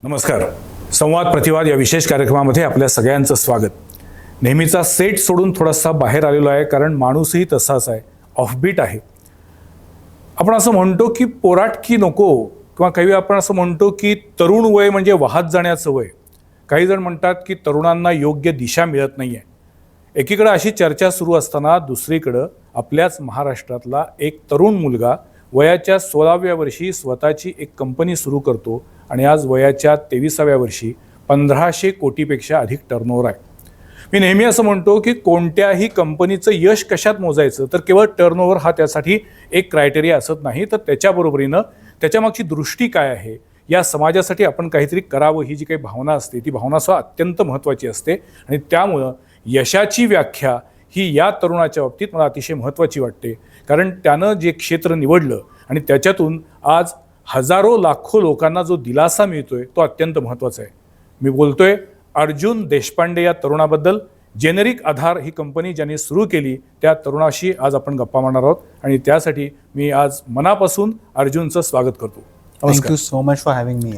नमस्कार. संवाद प्रतिवाद या विशेष कार्यक्रमामध्ये आपल्या सगळ्यांचं स्वागत. नेहमीचा सेट सोडून थोडासा बाहेर आलेलो आहे, कारण माणूसही तसाच आहे, ऑफबीट आहे. आपण असं म्हणतो की पोराटकी नको, किंवा काही वेळा आपण असं म्हणतो की तरुण वय म्हणजे वाहत जाण्याचं वय. काही जण म्हणतात की तरुणांना योग्य दिशा मिळत नाही आहे. एकीकडे अशी चर्चा सुरू असताना दुसरीकडं आपल्याच महाराष्ट्रातला एक तरुण मुलगा वयाच्या 16व्या वर्षी स्वतःची एक कंपनी सुरू करतो आणि आज वयाच्या 23व्या वर्षी 1500 कोटीपेक्षा अधिक टर्नओव्हर आहे. मी नेहमी असं म्हणतो की कोणत्याही कंपनीचं यश कशात मोजायचं, तर केवळ टर्नओव्हर हा त्यासाठी एक क्रायटेरिया असत नाही, तर त्याच्याबरोबरीनं त्याच्यामागची दृष्टी काय आहे, या समाजासाठी आपण काहीतरी करावं ही जी काही भावना असते ती भावना सुद्धा अत्यंत महत्त्वाची असते. आणि त्यामुळं यशाची व्याख्या ही या तरुणाच्या बाबतीत मला अतिशय महत्त्वाची वाटते, कारण त्यानं जे क्षेत्र निवडलं आणि त्याच्यातून आज हजारो लाखो लोकांना जो दिलासा मिळतोय तो अत्यंत महत्त्वाचा आहे. मी बोलतोय अर्जुन देशपांडे या तरुणाबद्दल. जेनेरिक आधार ही कंपनी ज्यांनी सुरू केली त्या तरुणाशी आज आपण गप्पा मारणार आहोत, आणि त्यासाठी मी आज मनापासून अर्जुनचं स्वागत करतो. Thank you so much for having me.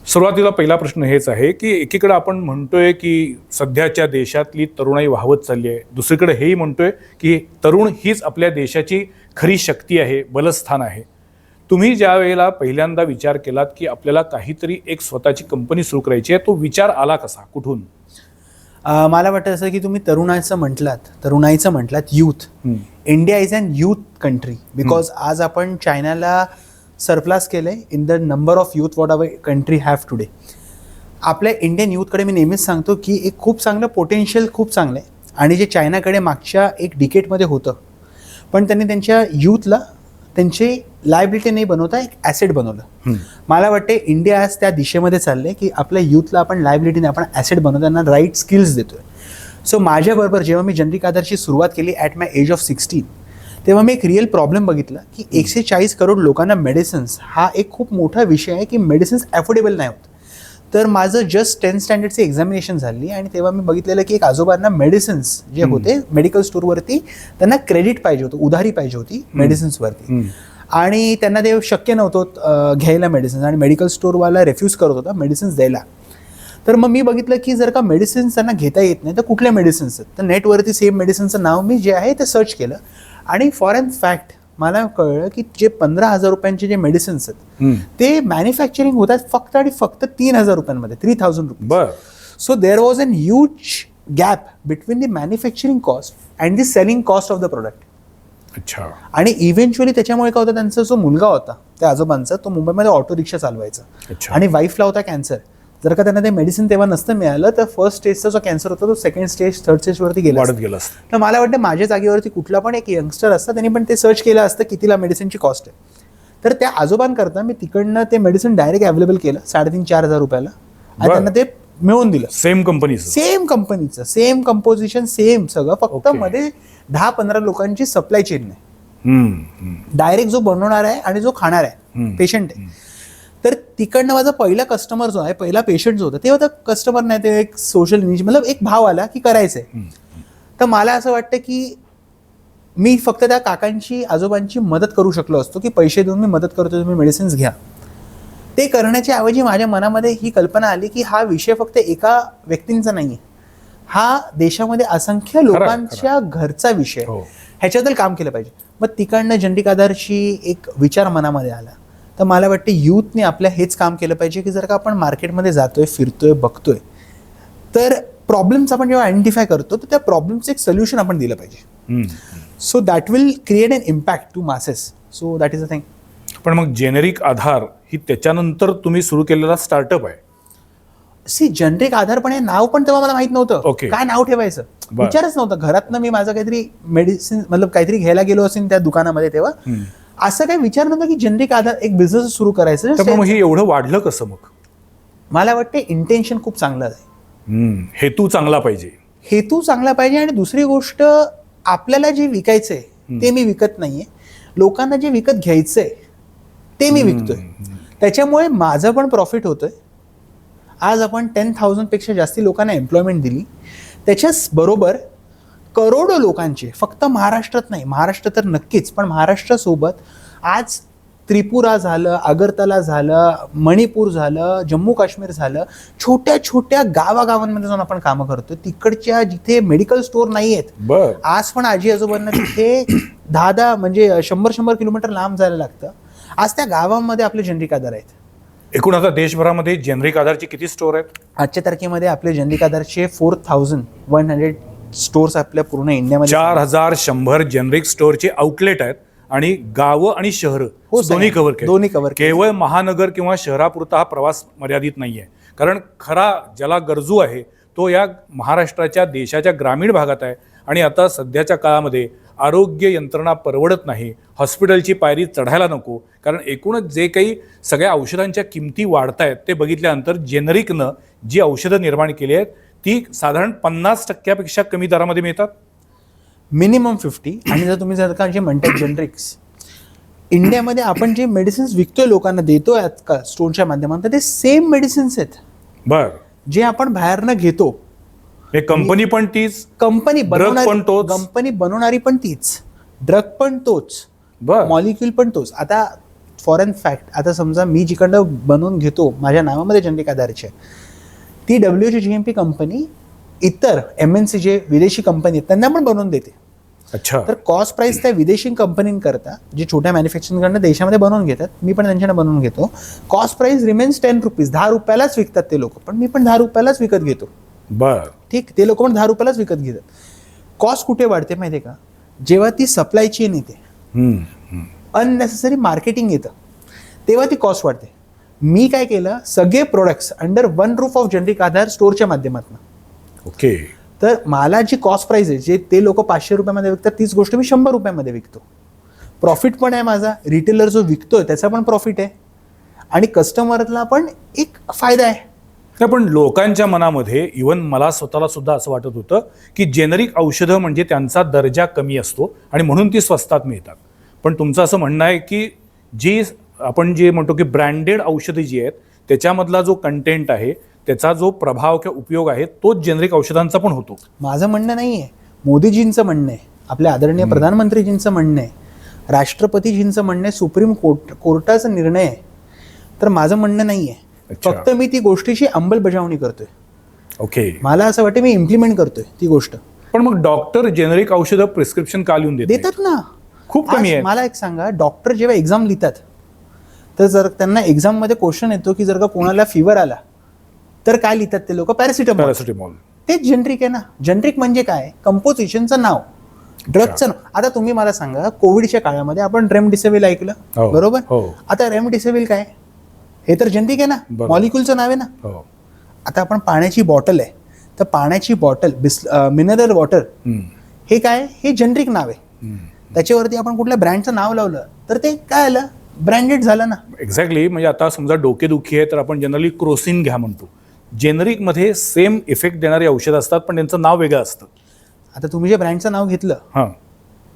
सुरुवातीला पहिला प्रश्न हेच आहे की एकीकडे आपण म्हणतोय की सध्याच्या देशातली तरुणाई वाहवत चालली आहे, दुसरीकडे हेही म्हणतोय की तरुण हीच आपल्या देशाची खरी शक्ती आहे, बलस्थान आहे. तुम्ही ज्या वेळेला पहिल्यांदा विचार केलात की आपल्याला काहीतरी एक स्वतःची कंपनी सुरू करायची आहे, तो विचार आला कसा, कुठून? मला वाटतं असं की तुम्ही तरुणाईचं म्हटलात, youth. India is an youth country, because आज आपण चायनाला सरप्लस केलंय in the number of youth what our country have today. आपल्या इंडियन यूथकडे मी नेहमीच सांगतो की एक खूप चांगलं पोटेन्शियल खूप चांगलं आहे, आणि जे चायनाकडे मागच्या एक डिकेटमध्ये होतं, पण त्यांनी त्यांच्या यूथला त्यांची लायबिलिटी नाही बनवता एक ॲसेट बनवलं. मला वाटते इंडिया आज त्या दिशेमध्ये चालले की आपल्या यूथला आपण लायबिलिटीने आपण ॲसेट बनवतो, त्यांना राईट स्किल्स देतोय. सो माझ्याबरोबर जेव्हा मी जेनेरिक आधारची सुरुवात केली ॲट माय एज ऑफ 16, तेव्हा मी एक रिअल प्रॉब्लेम बघितला की 140 करोड लोकांना मेडिसिन्स हा एक खूप मोठा विषय आहे की मेडिसिन्स अफोर्डेबल नाही होत. तर माझं जस्ट 10th स्टँडर्डची एक्झामिनेशन झाली, आणि तेव्हा मी बघितलेलं की एक आजोबांना मेडिसिन्स जे होते मेडिकल स्टोअरवरती त्यांना क्रेडिट पाहिजे होतं, उधारी पाहिजे होती मेडिसिन्सवरती, आणि त्यांना ते शक्य नव्हतं घ्यायला मेडिसिन्स, आणि मेडिकल स्टोअरवाला रेफ्यूज करत होता मेडिसिन्स द्यायला. तर मग मी बघितलं की जर का मेडिसिन्स त्यांना घेता येत नाही तर कुठल्या मेडिसिन्स आहेत, तर नेटवरती सेम मेडिसिनचं नाव मी जे आहे ते सर्च केलं, आणि फॉर अन फॅक्ट मला कळलं की जे 15,000 रुपयांचे जे मेडिसिन्स आहेत ते मॅन्युफॅक्चरिंग होतात फक्त आणि फक्त 3,000 रुपयांमध्ये, 3,000 rupees. So there was an huge gap between the manufacturing cost and the selling cost of the product. अच्छा. आणि इव्हेंच्युअली त्याच्यामुळे काय होतं, त्यांचा जो मुलगा होता त्या आजोबांचा, तो मुंबईमध्ये ऑटो रिक्षा चालवायचा, आणि वाईफला होता कॅन्सर. जर का त्यांना ते मेडिसिन तेव्हा नसतं मिळालं तर फर्स्ट स्टेजचा जो कॅन्सर होता तो सेकंड स्टेज, थर्ड स्टेजवरती गेला. तर मला वाटतं माझ्या जागेवरती कुठला पण एक यंगस्टर असतं त्यांनी पण ते सर्च केलं असतं कितीला मेडिसिनची कॉस्ट आहे. तर त्या आजोबांकरता मी तिकडनं ते मेडिसिन डायरेक्ट अवेलेबल केलं 3,500-4,000 रुपयाला, आणि त्यांना ते मिळवून दिलं. सेम कंपनीचं सेम कंपोजिशन, सेम सगळं, फक्त मध्ये 10-15 लोकांची सप्लाय चेन नाही. डायरेक्ट जो बनवणार आहे आणि जो खाणार आहे पेशंट आहे. तर तिकडनं माझा पहिला कस्टमर जो आहे, पहिला पेशंट जो होता, ते होता कस्टमर नाही, ते एक सोशल निश, मतलब एक भाव आला की करायचंय. तर मला असं वाटतं की मी फक्त त्या काकांची आजोबांची मदत करू शकलो असतो की पैसे देऊन मी मदत करतो, तुम्ही मेडिसिन्स घ्या. ते करण्याच्या ऐवजी माझ्या मनामध्ये ही कल्पना आली की हा विषय फक्त एका व्यक्तींचा नाही आहे, हा देशामध्ये असंख्य लोकांच्या घरचा विषय, ह्याच्याबद्दल काम केलं पाहिजे. मग तिकडनं जेनेरिक आधारची एक विचार मनामध्ये आला. तर मला वाटतं यूथने आपल्या हेच काम केलं पाहिजे की जर का आपण मार्केटमध्ये जातोय, फिरतोय, बघतोय, तर प्रॉब्लेम्स आपण जेव्हा आयडेंटिफाय करतो तर त्या प्रॉब्लेमचं एक सोल्युशन आपण दिलं पाहिजे. So that will create an impact to masses. So that is a thing. पण मग जेनेरिक आधार ही त्याच्यानंतर तुम्ही सुरू केलेला स्टार्टअप आहे. जेनेरिक आधार पण हे नाव पण तेव्हा मला माहित नव्हतं काय नाव ठेवायचं, विचारच नव्हतं. घरातनं मी माझं काहीतरी मेडिसिन मतलब काहीतरी घ्यायला गेलो असेल त्या दुकानामध्ये, तेव्हा असं काही विचार नव्हता की जेनेरिक आधार एक बिझनेस सुरू करायचं. तर मग हे एवढं वाढलं कसं? मग मला वाटतं इंटेन्शन खूप चांगलं आहे, हेतू चांगला पाहिजे. आणि दुसरी गोष्ट, आपल्याला जे विकायचंय ते मी विकत नाहीये, लोकांना जे विकत घ्यायचंय ते मी विकतोय, त्याच्यामुळे माझं पण प्रॉफिट होतोय. आज आपण 10,000 पेक्षा जास्ती लोकांना एम्प्लॉयमेंट दिली, त्याच्याच बरोबर करोडो लोकांचे, फक्त महाराष्ट्रात नाही, महाराष्ट्र तर नक्कीच, पण महाराष्ट्रासोबत आज त्रिपुरा झालं, आगरतला झालं, मणिपूर झालं, जम्मू काश्मीर झालं, छोट्या छोट्या गावागावांमध्ये जाऊन आपण कामं करतो. तिकडच्या जिथे मेडिकल स्टोअर नाही आहेत, बर आज पण आजी आजोबांना तिथे 10 म्हणजे 100 किलोमीटर लांब जायला लागतं. आज त्या गावांमध्ये आपले जनरिक आधार आहेत. एकूण आता देशभरामध्ये जेनरिक आधारचे किती स्टोअर आहेत? आजच्या तारखेमध्ये आपले जनरिक आधारचे 4100 स्टोअर्स आपल्या पूर्ण इंडियामध्ये 4100 जेनरिक स्टोअरचे आउटलेट आहेत आणि गावं आणि शहरं दोन्ही कव्हर केले. दोन्ही कव्हर केवळ महानगर किंवा शहरापुरता हा प्रवास मर्यादित नाही आहे, कारण खरा ज्याला गरजू आहे तो या महाराष्ट्राच्या देशाच्या ग्रामीण भागात आहे. आणि आता सध्याच्या काळामध्ये आरोग्य यंत्रणा परवडत नाही, हॉस्पिटलची पायरी चढायला नको, कारण एकूणच जे काही सगळ्या औषधांच्या किमती वाढत आहेत ते बघितल्यानंतर जेनरिकनं जी औषधं निर्माण केली आहेत ती साधारण 50% कमी दरामध्ये मिळतात. मिनिमम 50. आणि जर तुम्ही का जे म्हणतात जनरिक्स, इंडियामध्ये आपण जे मेडिसिन्स विकतोय लोकांना देतोय का स्टोअरच्या माध्यमातून, ते सेम मेडिसिन्स आहेत बर जे आपण बाहेरनं घेतो. हे कंपनी पण तीच, कंपनी पण तोच. कंपनी बनवणारी पण तीच, ड्रग पण तोच, बर मॉलिक्युल पण तोच. आता फॉरेन फॅक्ट, आता समजा मी जिकडं बनवून घेतो माझ्या नावामध्ये जनरिक आधारचे, ती WHO GMP कंपनी इतर MNC जे विदेशी कंपनी आहेत त्यांना पण बनवून देते. अच्छा. तर कॉस्ट प्राइस त्या विदेशी कंपनींकरता जे छोट्या मॅन्युफॅक्चरिंगकडनं देशामध्ये बनवून घेतात, मी पण त्यांच्याकडे बनवून घेतो, कॉस्ट प्राइस रिमेन्स 10 रुपीज. 10 रुपयालाच विकतात ते लोक, पण मी पण 10 रुपयालाच विकत घेतो. बर ठीक, ते लोक पण 10 रुपयालाच विकत घेतात. कॉस्ट कुठे वाढते माहिती आहे का? जेव्हा ती सप्लाय चेन येते, अननेसेसरी मार्केटिंग येतं, तेव्हा ती कॉस्ट वाढते. मी काय केलं, सगळे products under one roof of generic Aadhaar स्टोअरच्या माध्यमातून. ओके. तर मला जी कॉस्ट प्राइस आहे, जे ते लोक 500 रुपयामध्ये विकतात, तीच गोष्ट मी 100 रुपयामध्ये विकतो. प्रॉफिट पण आहे माझा, रिटेलर जो विकतोय त्याचा पण प्रॉफिट आहे, आणि कस्टमरला पण एक फायदा आहे. नाही, पण लोकांच्या मनामध्ये इवन मला स्वतःला सुद्धा असं वाटत होतं की जेनरिक औषधं म्हणजे त्यांचा दर्जा कमी असतो आणि म्हणून ती स्वस्तात मिळतात. पण तुमचं असं म्हणणं आहे की जी आपण जे म्हणतो की ब्रँडेड औषधं जी आहेत त्याच्यामधला जो कंटेंट आहे, त्याचा जो प्रभाव किंवा उपयोग आहे, तोच जेनरिक औषधांचा पण होतो. माझं म्हणणं नाही आहे, मोदीजींचं म्हणणं आहे, आपल्या आदरणीय प्रधानमंत्रीजींचं म्हणणं आहे, राष्ट्रपतीजींचं म्हणणं आहे, सुप्रीम कोर्टाचा निर्णय आहे. तर माझं म्हणणं नाही आहे, फक्त मी ती गोष्टीची अंमलबजावणी करतोय. ओके. मला असं वाटतं मी इम्प्लिमेंट करतोय ती गोष्ट. पण मग डॉक्टर जेनरिक औषधं प्रिस्क्रिप्शन का लिहून देतात ना? खूप कमी आहे. मला एक सांगा, डॉक्टर जेव्हा एक्झाम लिहितात, तर जर त्यांना एक्झाममध्ये क्वेश्चन येतो की जर का कोणाला फिवर आला तर काय लिहितात ते लोक? पॅरासिटामॉल. तेच जनरिक आहे ना. जनरिक म्हणजे काय? कंपोजिशनचं नाव, ड्रगचं नाव. आता तुम्ही मला सांगा, कोविडच्या काळामध्ये आपण रेमडेसिविर ऐकलं, बरोबर? आता रेमडेसिविर काय? हे तर जनरिक आहे ना, मॉलिक्युलचं नाव आहे ना. आता आपण पाण्याची बॉटल आहे, तर पाण्याची बॉटल मिनरल वॉटर, हे काय? हे जनरिक नाव आहे. त्याच्यावरती आपण कुठल्या ब्रँडचं नाव लावलं तर ते काय आलं? ब्रँडेड झालं ना. एक्झॅक्टली. म्हणजे आता समजा डोकेदुखी आहे तर आपण जनरली क्रोसिन घ्या म्हणतो. जेनरिकमध्ये सेम इफेक्ट देणारी औषधं असतात, पण त्यांचं नाव वेगळं असतं. आता तुम्ही जे ब्रँडचं नाव घेतलं,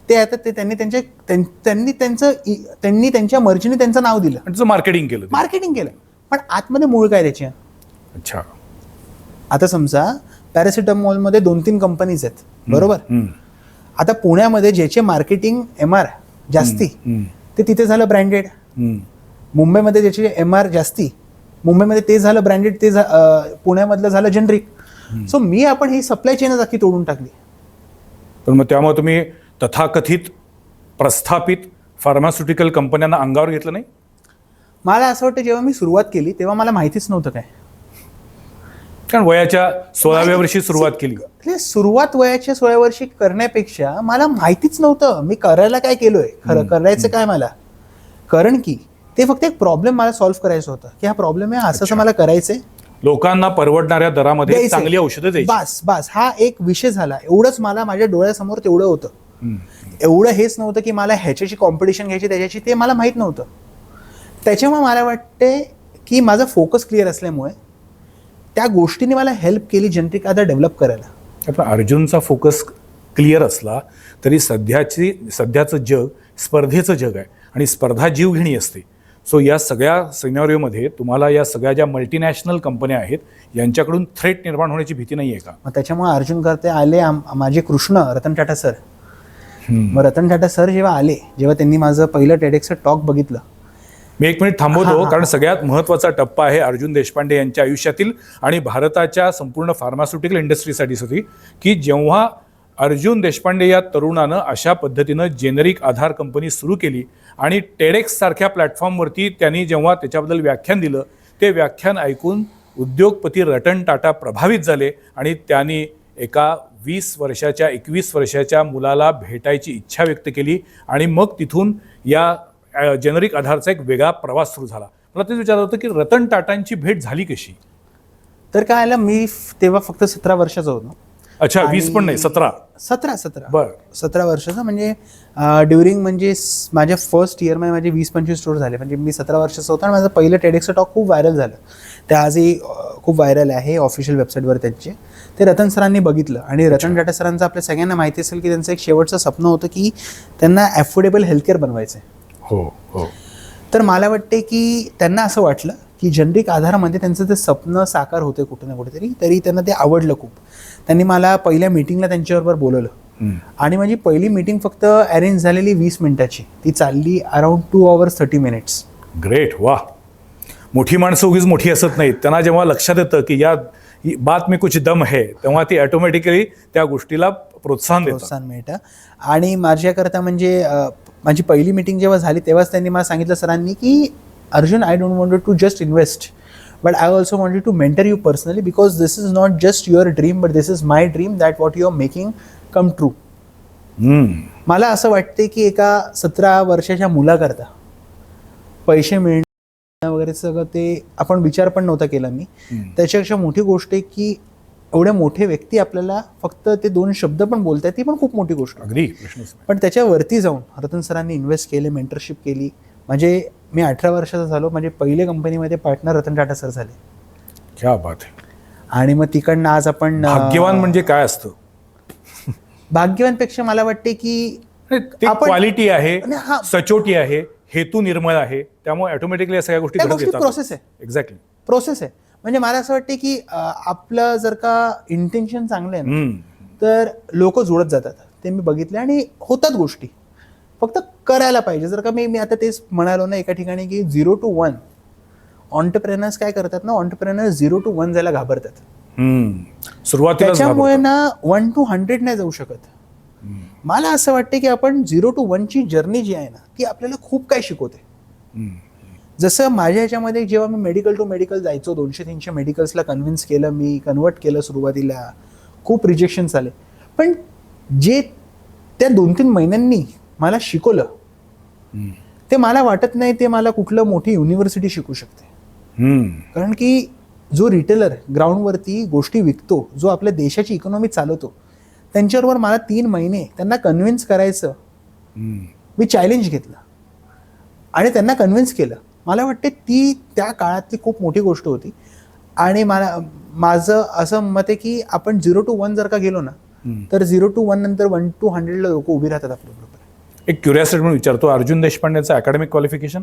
ते आता ते त्यांनी त्यांच्या मर्जीने त्यांचं नाव दिलं, त्याचं मार्केटिंग केलं. पण आतमध्ये मूळ काय त्याची? अच्छा. आता समजा पॅरासिटामॉलमध्ये 2-3 कंपनीज आहेत, बरोबर? आता पुण्यामध्ये ज्याचे मार्केटिंग MR जास्ती, ते तिथे झालं ब्रँडेड. मुंबईमध्ये ज्याचे MR जास्ती, मुंबईमध्ये ते झालं ब्रँडेड, ते पुण्यामधलं झालं जनरिक. सो आपण ही सप्लाय चेनच अख्खी तोडून टाकली. पण मग त्यामुळे तुम्ही तथाकथित प्रस्थापित फार्मास्युटिकल कंपन्यांना अंगावर घेतलं नाही? मला असं वाटतं, जेव्हा मी सुरुवात केली तेव्हा मला माहितीच नव्हतं काय. कारण वयाच्या 16व्या वर्षी सुरुवात केली. सुरुवात वयाच्या 16 वर्षी करण्यापेक्षा मला माहितीच नव्हतं मी करायला काय केलोय, खरं करायचं काय मला. कारण की ते फक्त एक प्रॉब्लेम मला सॉल्व्ह करायचं होतं, की हा प्रॉब्लेम आहे, असं मला करायचंय, लोकांना परवडणाऱ्या दरामध्ये चांगली औषधं द्यायची. बस हा एक विषय झाला. एवढंच मला माझ्या डोळ्यासमोर तेवढं होतं. एवढं हेच नव्हतं की मला ह्याच्याची कॉम्पिटिशन घ्यायची त्याच्याची, ते मला माहीत नव्हतं. त्याच्यामुळे मला वाटते की माझा फोकस क्लिअर असल्यामुळे त्या गोष्टीने मला हेल्प केली जनरिक आधार डेव्हलप करायला. पण अर्जुनचा फोकस क्लिअर असला तरी सध्याचं जग स्पर्धेचं जग आहे आणि स्पर्धा जीवघेणी असते. सो या सगळ्या सिनेरिओमध्ये तुम्हाला या सगळ्या ज्या मल्टीनॅशनल कंपन्या आहेत यांच्याकडून थ्रेट निर्माण होण्याची भीती नाही आहे का? मग त्याच्यामुळे अर्जुन करते आले माझे कृष्ण रतन टाटा सर. मग रतन टाटा सर जेव्हा आले, जेव्हा त्यांनी माझं पहिलं टेडेक्सचं टॉक बघितलं, मी 1 मिनिट थांबवतो, कारण सगळ्यात महत्त्वाचा टप्पा आहे अर्जुन देशपांडे यांच्या आयुष्यातील आणि भारताच्या संपूर्ण फार्मास्युटिकल इंडस्ट्रीसाठी होती, की जेव्हा अर्जुन देशपांडे या तरुणानं अशा पद्धतीनं जेनेरिक आधार कंपनी सुरू केली आणि टेडेक्स सारख्या प्लॅटफॉर्मवरती त्यांनी जेव्हा त्याच्याबद्दल व्याख्यान दिलं, ते व्याख्यान ऐकून उद्योगपती रतन टाटा प्रभावित झाले आणि त्यांनी एका 21 वर्षाच्या मुलाला भेटायची इच्छा व्यक्त केली आणि मग तिथून या जेनेरिक आधारचा एक वेगळा प्रवास सुरू झाला. मला तेच विचारलं होतं की रतन टाटांची भेट झाली कशी? तर काय आलं, मी तेव्हा फक्त 17 वर्षाचा होतो. अच्छा, 20 पण नाही, 17 बरं, 17 वर्षाचा. म्हणजे ड्युरिंग म्हणजे माझ्या फर्स्ट इयरमध्ये माझे 20-25 स्टोर झाले. म्हणजे मी 17 वर्षाचा होता आणि माझं पहिलं टेडेक्सचं टॉक खूप व्हायरल झालं. ते आजही खूप व्हायरल आहे ऑफिशियल वेबसाईटवर त्यांचे. ते रतन सरांनी बघितलं आणि रतन टाटा सरांचं आपल्या सगळ्यांना माहिती असेल की त्यांचं एक शेवटचं स्वप्न होतं की त्यांना अफोर्डेबल हेल्थकेअर बनवायचं आहे. हो. तर मला वाटते की त्यांना असं वाटलं की जेनेरिक आधारामध्ये त्यांचं ते स्वप्न साकार होते कुठे ना कुठेतरी, तरी त्यांना ते आवडलं खूप. त्यांनी मला पहिल्या मीटिंगला त्यांच्याबरोबर बोलवलं आणि माझी पहिली मीटिंग फक्त अरेंज झालेली 20 मिनिटाची. ती चालली अराउंड 2 hours 30 minutes. ग्रेट, वा. मोठी माणसं उगीच मोठी असत नाहीत. त्यांना जेव्हा लक्षात येतं की या बात में कुछ दम है, तेव्हा ती ऑटोमॅटिकली त्या गोष्टीला प्रोत्साहन मिळतं. आणि माझ्याकरता म्हणजे माझी पहिली मीटिंग जेव्हा झाली तेव्हाच त्यांनी मला सांगितलं सरांनी की Arjun, I don't want to just invest, but I also wanted to mentor you personally, because this is not just your dream, but this is my dream that what you are making come true. मला असं वाटते की एका 17 वर्षाच्या मुलाकरता पैसे मिळणं वगैरे सगळं ते आपण विचार पण नव्हता केला मी. त्याच्यापेक्षा मोठी गोष्ट आहे की एवढे मोठे व्यक्ती आपल्याला फक्त ते 2 शब्द पण बोलतात, ती पण खूप मोठी गोष्ट. अगदी. पण त्याच्यावरती जाऊन रतन सरांनी इन्व्हेस्ट केले, मेंटरशिप केली. म्हणजे मी 18 वर्षाचा झालो, म्हणजे पहिले कंपनीमध्ये पार्टनर रतन टाटा सर झाले. क्या बात आहे. आणि मग तिकडनं आज आपण भाग्यवान म्हणजे काय असतं? भाग्यवानपेक्षा मला वाटते की क्वालिटी आहे, सचोटी आहे, हेतू निर्मळ आहे, त्यामुळे ऑटोमॅटिकली या सगळ्या गोष्टी घडत येतात. प्रोसेस आहे. एक्झॅक्टली प्रोसेस आहे. म्हणजे मला असं वाटते की आपलं जर का इंटेन्शन चांगलं आहे ना, तर लोक जुळत जातात. ते मी बघितले आणि होतात गोष्टी, फक्त करायला पाहिजे. जर का मी आता तेच म्हणालो ना एका ठिकाणी की 0 to 1 ऑन्टरप्रेनर्स काय करतात ना, ऑन्टरप्रेनर्स 0 to 1 जायला घाबरतात. सुरुवातीला त्याच्यामुळे ना 1 to 100 नाही जाऊ शकत. मला असं वाटतं की आपण 0 to 1 ची जर्नी जी आहे ना, ती आपल्याला खूप काही शिकवते. जसं माझ्या ह्याच्यामध्ये जेव्हा मी मेडिकल टू मेडिकल जायचो, 200-300 मेडिकल्सला कन्व्हिन्स केलं, मी कन्वर्ट केलं सुरुवातीला, खूप रिजेक्शन्स आले. पण जे त्या 2-3 महिन्यांनी मला शिकवलं, ते मला वाटत नाही ते मला कुठलं मोठी युनिव्हर्सिटी शिकू शकते. कारण की जो रिटेलर ग्राउंडवरती गोष्टी विकतो, जो आपल्या देशाची इकॉनॉमी चालवतो, त्यांच्याबरोबर मला 3 महिने त्यांना कन्व्हिन्स करायचं. मी चॅलेंज घेतलं आणि त्यांना कन्व्हिन्स केलं. मला वाटते ती त्या काळातली खूप मोठी गोष्ट होती. आणि माझं असं मत आहे की आपण 0 to 1 जर का गेलो ना, तर 0 to 1 नंतर 1 to 100 ला लोक उभी राहतात आपल्याबरोबर. एक क्युरिओसिटी म्हणून विचारतो, अर्जुन देशपांडेचं अकॅडमिक क्वालिफिकेशन?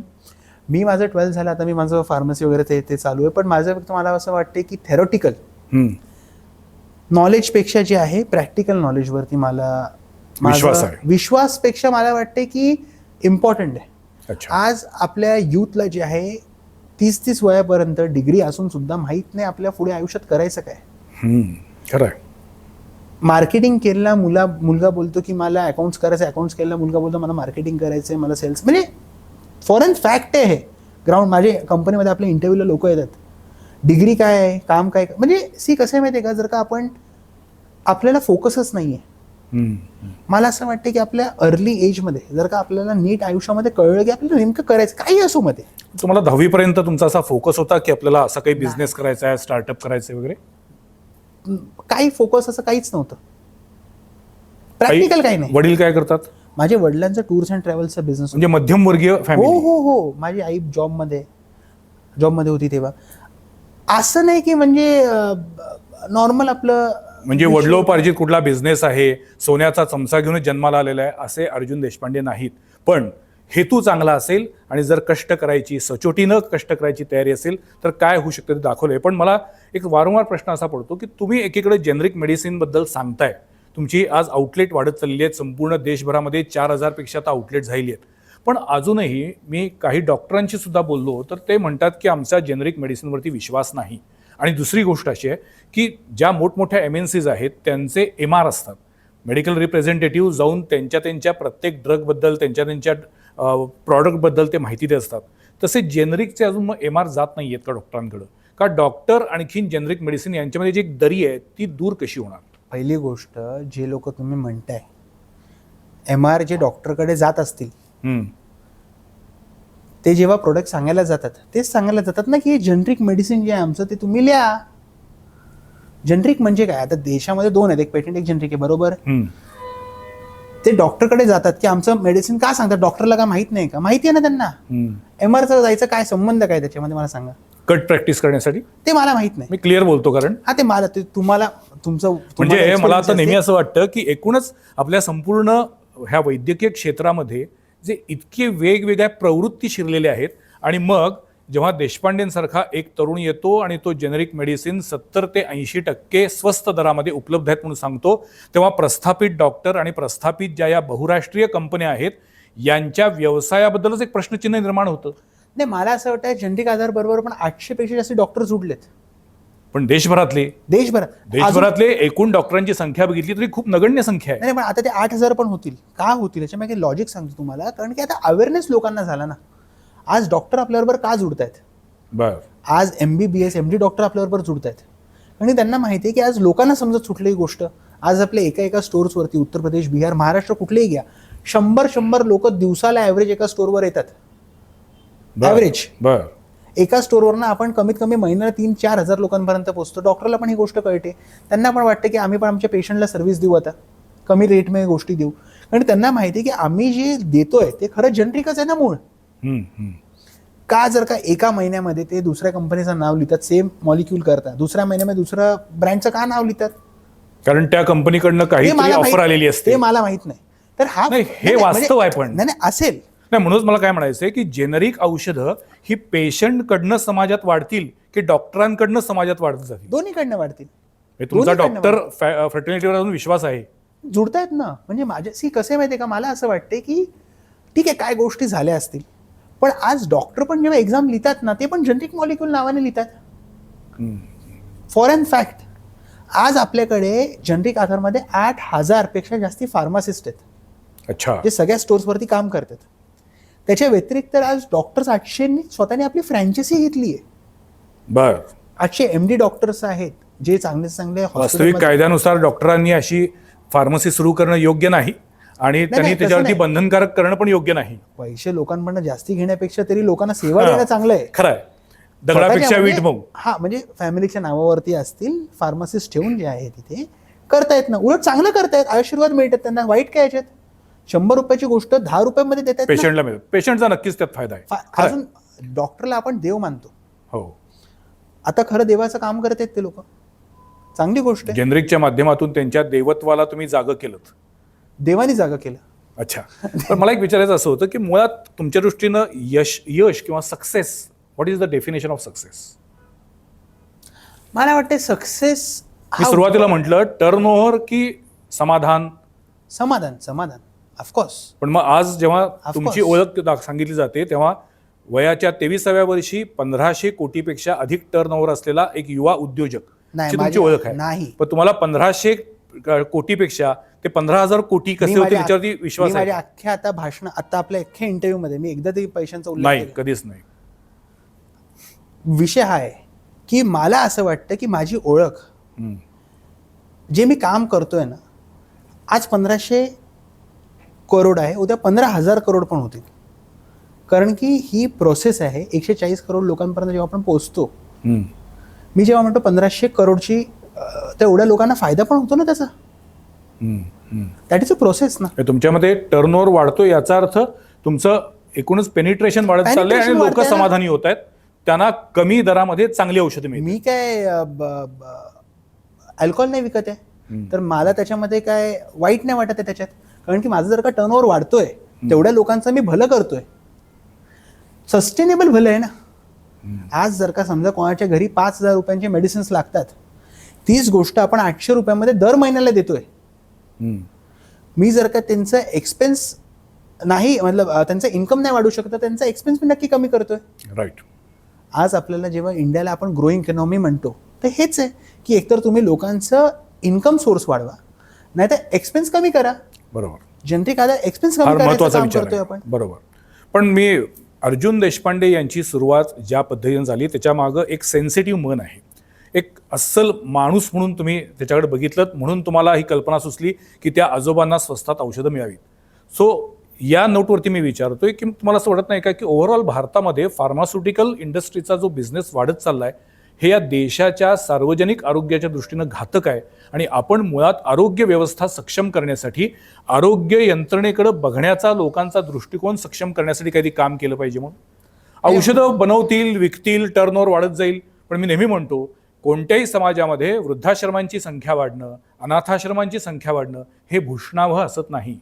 मी माझं 12th झालं, आता मी माझं फार्मसी वगैरे ते चालू आहे. पण माझं फक्त मला असं वाटते की थेरॉटिकल नॉलेजपेक्षा जे आहे प्रॅक्टिकल नॉलेजवरती मला विश्वासपेक्षा मला वाटते की इम्पॉर्टंट आहे. आज आपल्या युथला जे आहे 30-30 वयापर्यंत डिग्री असून सुद्धा माहीत नाही आपल्या पुढे आयुष्यात करायचं काय. खरं. मार्केटिंग केलेला मुलगा बोलतो की मला अकाउंट्स करायचं, अकाउंट्स केलेला मुलगा बोलतो मला मार्केटिंग करायचं आहे, मला सेल्स. म्हणजे फॉरेन फॅक्ट आहे हे. ग्राउंड माझ्या कंपनीमध्ये आपल्या इंटरव्ह्यूला लोक येतात, डिग्री काय आहे, काम काय. म्हणजे कसं आहे माहिती आहे का, जर का आपल्याला फोकसच नाही आहे. मला असं वाटतं की आपल्या अर्ली एजमध्ये जर का आपल्याला नीट आयुष्यामध्ये कळलं की आपल्याला नेमकं करायचं काही असो मध्ये. तुम्हाला 10वी पर्यंत तुमचा असा फोकस होता की आपल्याला असा काही बिझनेस करायचा आहे, स्टार्टअप करायचं वगैरे? काही फोकस असं काहीच नव्हतं, प्रॅक्टिकल काही नाही. वडील काय करतात? माझ्या वडिलांचा टूर्स अँड ट्रॅव्हल्सचा बिझनेस. म्हणजे मध्यमवर्गीय फॅमिली? हो. माझी आई जॉबमध्ये होती तेव्हा. असं नाही की म्हणजे नॉर्मल आपलं म्हणजे वडिलोपार्जित कुठला बिझनेस आहे, सोन्याचा चमचा घेऊन जन्माला आलेला आहे असे अर्जुन देशपांडे नाहीत. पण हेतू चांगला असेल आणि जर कष्ट करायची, सचोटीनं कष्ट करायची तयारी असेल तर काय होऊ शकतं ते दाखवलंय. पण मला एक वारंवार प्रश्न असा पडतो की तुम्ही एकीकडे जेनरिक मेडिसिनबद्दल सांगताय, तुमची आज आउटलेट वाढत चालली आहेत, संपूर्ण देशभरामध्ये 4000 पेक्षा आता आउटलेट झालेली आहेत. पण अजूनही मी काही डॉक्टरांशी सुद्धा बोललो तर ते म्हणतात की आमचा जेनरिक मेडिसिनवरती विश्वास नाही. आणि दुसरी गोष्ट अशी आहे की ज्या मोठमोठ्या MNCs आहेत त्यांचे MR असतात, मेडिकल रिप्रेझेंटेटिव्ह जाऊन त्यांच्या प्रत्येक ड्रगबद्दल त्यांच्या प्रॉडक्टबद्दल ते माहिती देत असतात. तसे जेनरिकचे अजून मग MR जात नाही आहेत का डॉक्टरांकडं? का डॉक्टर आणखीन जेनरिक मेडिसिन यांच्यामध्ये जी एक दरी आहे ती दूर कशी होणार? पहिली गोष्ट, जे लोक तुम्ही म्हणताय MR जे डॉक्टरकडे जात असतील ते जेव्हा प्रोडक्ट सांगायला जातात तेच सांगायला जातात ना की जेनरिक मेडिसिन जे आहे आमचं ते तुम्ही लिहा. जेनरिक म्हणजे काय? आता देशामध्ये 2 आहेत, एक पेटंट एक जेनरिक आहे, बरोबर? ते डॉक्टरकडे जातात की आमचं मेडिसिन का सांगतात, डॉक्टरला का माहित नाही का? माहिती आहे ना त्यांना. MRचा जायचं काय संबंध काय त्याच्यामध्ये मला सांगा. कट प्रॅक्टिस करण्यासाठी? ते मला माहित नाही. मी क्लिअर बोलतो कारण हा ते मला ते तुम्हाला म्हणजे मला आता नेहमी असं वाटतं की एकूणच आपल्या संपूर्ण ह्या वैद्यकीय क्षेत्रामध्ये जे इतके वेगवेगळ्या प्रवृत्ती शिरलेल्या आहेत आणि मग जेव्हा देशपांडेंसारखा एक तरुण येतो आणि तो जेनेरिक मेडिसिन 70 ते 80% स्वस्त दरामध्ये उपलब्ध आहेत म्हणून सांगतो, तेव्हा प्रस्थापित डॉक्टर आणि प्रस्थापित ज्या या बहुराष्ट्रीय कंपन्या आहेत यांच्या व्यवसायाबद्दलच एक प्रश्नचिन्ह निर्माण होतं. नाही, मला असं वाटतं जेनरिक आधार बरोबर पण 800 पेक्षा जास्त डॉक्टर जुडलेत. पण देशभरातले एकूण डॉक्टरांची संख्या बघितली तरी खूप नगण्य संख्या आहे. नाही, पण आता ते 8000 पण होतील. का होतील याच्यामध्ये लॉजिक सांगतो तुम्हाला. कारण की आता अवेअरनेस लोकांना झाला ना. आज डॉक्टर आपल्याबरोबर का जुडतायत? बरं. आज MBBS MD डॉक्टर आपल्याबरोबर जुडतायत आणि त्यांना माहिती आहे की आज लोकांना समजत सुटलेली गोष्ट. आज आपल्या एका स्टोर्सवरती उत्तर प्रदेश, बिहार, महाराष्ट्र कुठलेही घ्या, 100 लोक दिवसाला ॲव्हरेज एका स्टोरवर येतात. ॲव्हरेज बरं. एका स्टोरवरनं आपण कमीत कमी महिन्याला 3-4 हजार लोकांपर्यंत पोहोचतो. डॉक्टरला पण ही गोष्ट कळते. त्यांना पण वाटतं की आम्ही पण आमच्या पेशंटला सर्व्हिस देऊ, आता कमी रेटमध्ये गोष्टी देऊ. आणि त्यांना माहिती आहे की आम्ही जे देतोय ते खरं जेनरिकच आहे ना मूळ. का जर का एका महिन्यामध्ये ते दुसऱ्या कंपनीचं नाव लिहितात, सेम मॉलिक्यूल करतात, दुसऱ्या महिन्यामध्ये दुसऱ्या ब्रँडचं का नाव लिहितात? कारण त्या कंपनीकडनं काही ऑफर आलेली असते. ते मला माहित नाही. तर हा हे वास्तव आहे. पण नाही असेल नाही, म्हणूनच मला काय म्हणायचंय की जेनरिक औषधं ही पेशंटकडनं समाजात वाढतील की डॉक्टरांकडनं समाजात वाढत जातील? दोन्हीकडनं वाढतील. तुमचा डॉक्टर फ्रॅटर्निटीवर अजून विश्वास आहे? जुडतायत ना. म्हणजे माझ्याशी कसं माहितीये का, मला असं वाटते की ठीक आहे काय गोष्टी झाल्या असतील, पण आज डॉक्टर पण जेव्हा एक्झाम लिहितात ना ते पण जेनरिक मॉलिक्यूल नावाने लिहितात. फॉर अँड फॅक्ट आज आपल्याकडे जेनरिक आधारमध्ये 8000 पेक्षा जास्ती फार्मासिस्ट आहेत. अच्छा. जे सगळ्या स्टोर्सवरती काम करतात. त्याच्या व्यतिरिक्त आज डॉक्टर्स 800 स्वतःने आपली फ्रँचायसी घेतली आहे. बर. 800 MD डॉक्टर्स आहेत जे चांगले वास्तविक कायद्यानुसार डॉक्टरांनी अशी फार्मसी सुरू करणं योग्य नाही आणि त्यांनी त्याच्यावरती बंधनकारक करणं पण योग्य नाही. पैसे लोकांकडून जास्ती घेण्यापेक्षा तरी लोकांना सेवा देणं चांगलं आहे. खरं आहे. दगडापेक्षा वीट मऊ. हा, म्हणजे फॅमिलीच्या नावावरती असतील फार्मासिस्ट ठेवून जे आहे तिथे करतायत ना, उलट चांगलं करतायत, आशीर्वाद मिळतात त्यांना. वाईट काय याच्यात? 100 रुपयाची गोष्ट 10 रुपयामध्ये देतात पेशंटला मिळत. पेशंटचा नक्कीच त्यात फायदा आहे. अजून डॉक्टरला आपण देव मानतो. हो. आता खरं देवाचं काम करतात ते लोक. चांगली गोष्ट आहे. जेनरिकच्या माध्यमातून त्यांच्या देवत्वाला तुम्ही जागं केलं. देवानी जागा केलं. अच्छा. पण मला एक विचारायचं असं होतं की मुळात तुमच्या दृष्टीनं यश किंवा success, what is the definition of success? मला वाटते सक्सेस, मी सुरुवातीला म्हटलं टर्नओव्हर की समाधान? समाधान ऑफकोर्स. पण मग आज जेव्हा तुमची ओळख सांगितली जाते तेव्हा वयाच्या 23व्या वर्षी 1500 कोटीपेक्षा अधिक टर्नओव्हर असलेला एक युवा उद्योजक तुमची ओळख आहे. नाही, पण तुम्हाला 1500 कोटीपेक्षा ते 15,000 कोटी कसे होते याच्यावरती विश्वास आहे? माझ्या अख्ख्या आता भाषण, आता आपल्या अख्ख्या इंटरव्ह्यू मध्ये मी एकदा तरी पैशांचा उल्लेख नाही, कधीच नाही. विषय हा आहे की मला असं वाटतं की माझी ओळख, जे मी काम करतोय ना, आज 1500 करोड आहे, उद्या 15,000 करोड पण होतील. कारण की ही प्रोसेस आहे. 140 करोड लोकांपर्यंत जेव्हा आपण पोहोचतो, मी जेव्हा म्हणतो 1500 करोडची, तेवढ्या लोकांना फायदा पण होतो ना त्याचा. दॅट इज अ प्रोसेस ना. तुमच्यामध्ये टर्नओव्हर वाढतो याचा अर्थ तुमचं एकूणच पेनिट्रेशन वाढत चाललंय आणि लोक समाधानी होत आहेत, त्यांना कमी दरामध्ये चांगली औषधं मिळतात. मी काय अल्कोहोल नाही विकत आहे, तर मला त्याच्यामध्ये काय वाईट नाही वाटत आहे त्याच्यात. कारण की माझं जर का टर्नओव्हर वाढतोय, तेवढ्या लोकांचं मी भलं करतोय. सस्टेनेबल भलं आहे ना. आज जर का समजा कोणाच्या घरी 5,000 रुपयांचे मेडिसिन्स लागतात, तीच गोष्ट आपण 800 रुपयामध्ये दर महिन्याला देतोय. मी जर का त्यांचं एक्सपेन्स नाही मतलब त्यांचं इन्कम नाही वाढू शकत, त्यांचा एक्सपेन्स पण नक्की कमी करतोय. राईट. आज आपल्याला जेव्हा इंडियाला आपण ग्रोईंग इकॉनॉमी म्हणतो तर हेच आहे की एकतर तुम्ही लोकांचं इन्कम सोर्स वाढवा, नाही तर एक्सपेन्स कमी करा. बरोबर. जनरिक आता एक्सपेन्स फार कमी करायचं महत्वाचा काम विचार करतोय आहे. आपण. बरोबर. पण मी अर्जुन देशपांडे यांची सुरुवात ज्या पद्धतीने झाली त्याच्या मागं एक सेन्सिटिव्ह मन आहे. एक अस्सल माणूस म्हणून तुम्ही त्याच्याकडे बघितलं म्हणून तुम्हाला ही कल्पना सुचली की त्या आजोबांना स्वस्तात औषधं मिळावीत. सो या नोटवरती मी विचारतोय की तुम्हाला असं वाटत नाही का की ओव्हरऑल भारतामध्ये फार्मास्युटिकल इंडस्ट्रीचा जो बिझनेस वाढत चाललाय हे या देशाच्या सार्वजनिक आरोग्याच्या दृष्टीनं घातक आहे आणि आपण मुळात आरोग्य व्यवस्था सक्षम करण्यासाठी आरोग्य यंत्रणेकडे बघण्याचा लोकांचा दृष्टिकोन सक्षम करण्यासाठी काहीतरी काम केलं पाहिजे. म्हणून औषधं बनवतील, विकतील, टर्नओव्हर वाढत जाईल. पण मी नेहमी म्हणतो कोणत्याही समाजामध्ये वृद्धाश्रमांची संख्या वाढणं, अनाथाश्रमांची संख्या वाढणं हे भूषणावह असत नाही.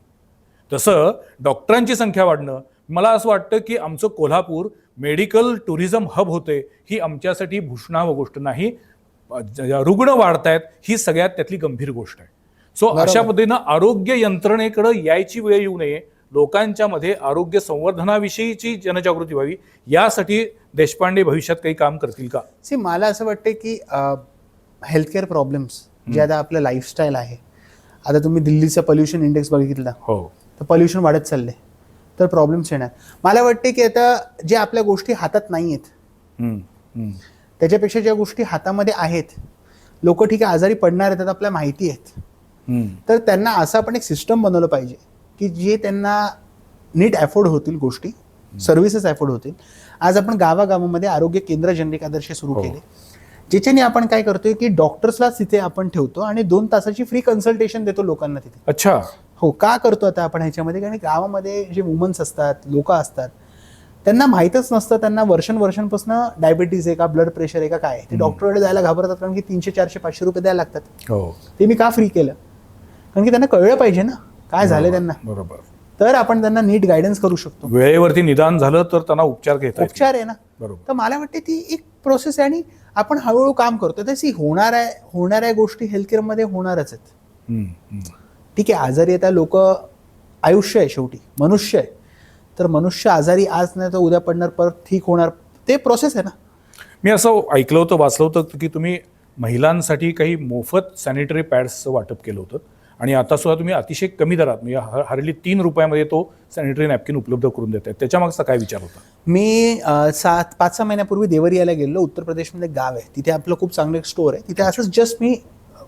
तसं डॉक्टरांची संख्या वाढणं, मला असं वाटतं की आमचं कोल्हापूर मेडिकल टुरिझम हब होते ही आमच्यासाठी भूषणावह गोष्ट नाही. रुग्ण वाढतायत ही सगळ्यात त्यातली गंभीर गोष्ट आहे. सो अशा पद्धतीनं आरोग्य यंत्रणेकडे यायची वेळ येऊ नये, लोकांच्या मध्ये आरोग्य संवर्धनाविषयीची जनजागृती व्हावी, यासाठी देशपांडे भविष्यात काही काम करतील का? मला असं वाटतं की हेल्थकेअर प्रॉब्लेम्स जे आता आपलं लाईफस्टाईल आहे, आता तुम्ही दिल्लीचं पोल्युशन इंडेक्स बघितला हो तर पोल्युशन वाढत चालले तर प्रॉब्लेम्स येणार. मला वाटते की आता जे आपल्या गोष्टी हातात नाही आहेत त्याच्यापेक्षा ज्या गोष्टी हातामध्ये आहेत, लोक ठीक आहे आजारी पडणार आहेत आपल्याला माहिती आहेत, तर त्यांना असं आपण एक सिस्टम बनवलं पाहिजे की जे त्यांना नीट अफोर्ड होतील, गोष्टी सर्व्हिसेस अफोर्ड होतील. आज आपण गावागावामध्ये आरोग्य केंद्र जनरिक आदर्श सुरू केले, ज्याच्याने आपण काय करतोय की डॉक्टर्सलाच तिथे आपण ठेवतो आणि 2 तासाची फ्री कन्सल्टेशन देतो लोकांना तिथे. अच्छा. हो, का करतो आता आपण ह्याच्यामध्ये, कारण गावामध्ये जे वुमन्स असतात, लोक असतात, त्यांना माहीतच नसतं, त्यांना वर्षांपासून डायबिटीज आहे का, ब्लड प्रेशर आहे का, काय ते डॉक्टरकडे जायला घाबरतात कारण की 300, 400, 500 रुपये द्यायला लागतात. हो. ते मी का फ्री केलं, कारण की त्यांना कळलं पाहिजे ना काय झालं त्यांना. बरोबर. तर आपण त्यांना नीट गायडन्स करू शकतो. वेळेवरती निदान झालं तर त्यांना उपचार घेता येतील. उपचार आहे ना. बरोबर. तर मला वाटते ती एक प्रोसेस आहे आणि आपण हळूहळू काम करतो. तशी होणाऱ्या गोष्टी हेल्थकेअरमध्ये होणारच आहेत. ठीक आहे, आजारी आता लोक, आयुष्य आहे शेवटी, मनुष्य आहे, तर मनुष्य आजारी आज नाही तर उद्या पडणार, परत ठीक होणार, ते प्रोसेस आहे ना. मी असं ऐकलं होतं, वाचलं होतं की तुम्ही महिलांसाठी काही मोफत सॅनिटरी पॅड्सचं वाटप केलं होतं आणि आता सुद्धा तुम्ही अतिशय कमी दरात म्हणजे हार्डली 3 रुपयामध्ये तो सॅनिटरी नॅपकिन उपलब्ध करून देत आहे. त्याच्या मागचा काय विचार होता? मी 5-6 महिन्यापूर्वी देवरियाला गेलो. उत्तर प्रदेशमध्ये गाव आहे, तिथे आपलं खूप चांगलं एक स्टोअर आहे. तिथे असंच जस्ट मी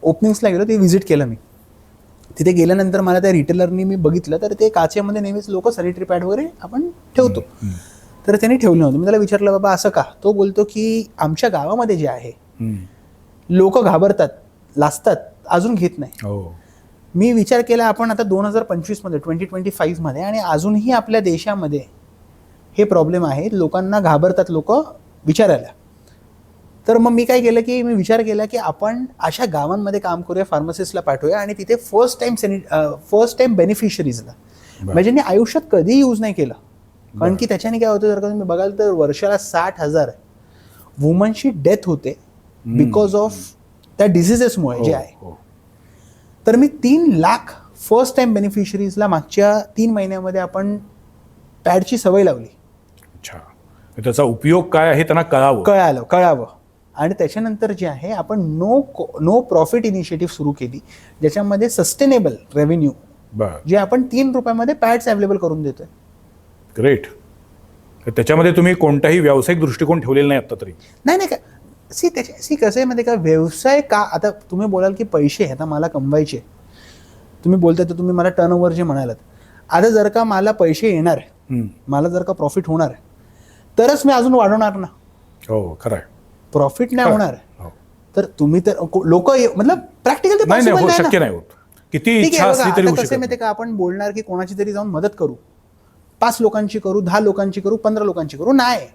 ओपनिंग्सला गेलो, ते व्हिजिट केलं मी. तिथे गेल्यानंतर मला त्या रिटेलरनी मी बघितलं तर ते काचेमध्ये नेहमीच लोक सॅनिटरी पॅड वगैरे आपण ठेवतो, तर त्यांनी ठेवलं नव्हतं. मी त्याला विचारलं बाबा असं का? तो बोलतो की आमच्या गावामध्ये जे आहे लोक घाबरतात, लाजतात, अजून घेत नाही. मी विचार केला आपण आता 2025 मध्ये 2025 मध्ये आणि अजूनही आपल्या देशामध्ये हे प्रॉब्लेम आहे, लोकांना घाबरतात लोक विचारायला. तर मग मी काय केलं की मी विचार केला की आपण अशा गावांमध्ये काम करूया, फार्मसिस्टला पाठवूया आणि तिथे फर्स्ट टाइम बेनिफिशरीजला, म्हणजे ज्यांनी आयुष्यात कधी यूज नाही केलं. कारण की त्याच्याने काय होतं, जर का तुम्ही बघाल तर वर्षाला 60,000 वुमनची डेथ होते बिकॉज ऑफ त्या डिझिजेसमुळे जे आहे. तर मी 3 लाख फर्स्ट टाइम बेनिफिशरीजला मागच्या 3 महिन्यामध्ये आपण पॅडची सवय लावली. अच्छा, त्याचा उपयोग काय आहे त्यांना कळावं. आणि त्याच्यानंतर जे आहे आपण नो प्रॉफिट इनिशिएटिव्ह सुरू केली, ज्याच्यामध्ये सस्टेनेबल रेव्हेन्यू जे आपण 3 रुपयामध्ये पॅड्स अवेलेबल करून देतोय. ग्रेट. त्याच्यामध्ये तुम्ही कोणताही व्यावसायिक दृष्टिकोन ठेवलेला नाही आता तरी? नाही का, कसं आहे माहिती का, व्यवसाय का, आता तुम्ही बोलाल की पैसे आता मला कमवायचे, तुम्ही बोलताय तर तुम्ही मला टर्नओव्हर जे म्हणालात, आता जर का मला पैसे येणार, मला जर का प्रॉफिट होणार तरच मी अजून वाढवणार ना. हो, खरं आहे. प्रॉफिट नाही होणार तर तुम्ही तर लोक मतलब प्रॅक्टिकल ते शक्य नाही होत. किती इच्छा असली तरी होऊ शकत कसं माहिती का, आपण बोलणार की कोणाची तरी जाऊन मदत करू, 5 लोकांची करू, 10 लोकांची करू, 15 लोकांची करू, नाही.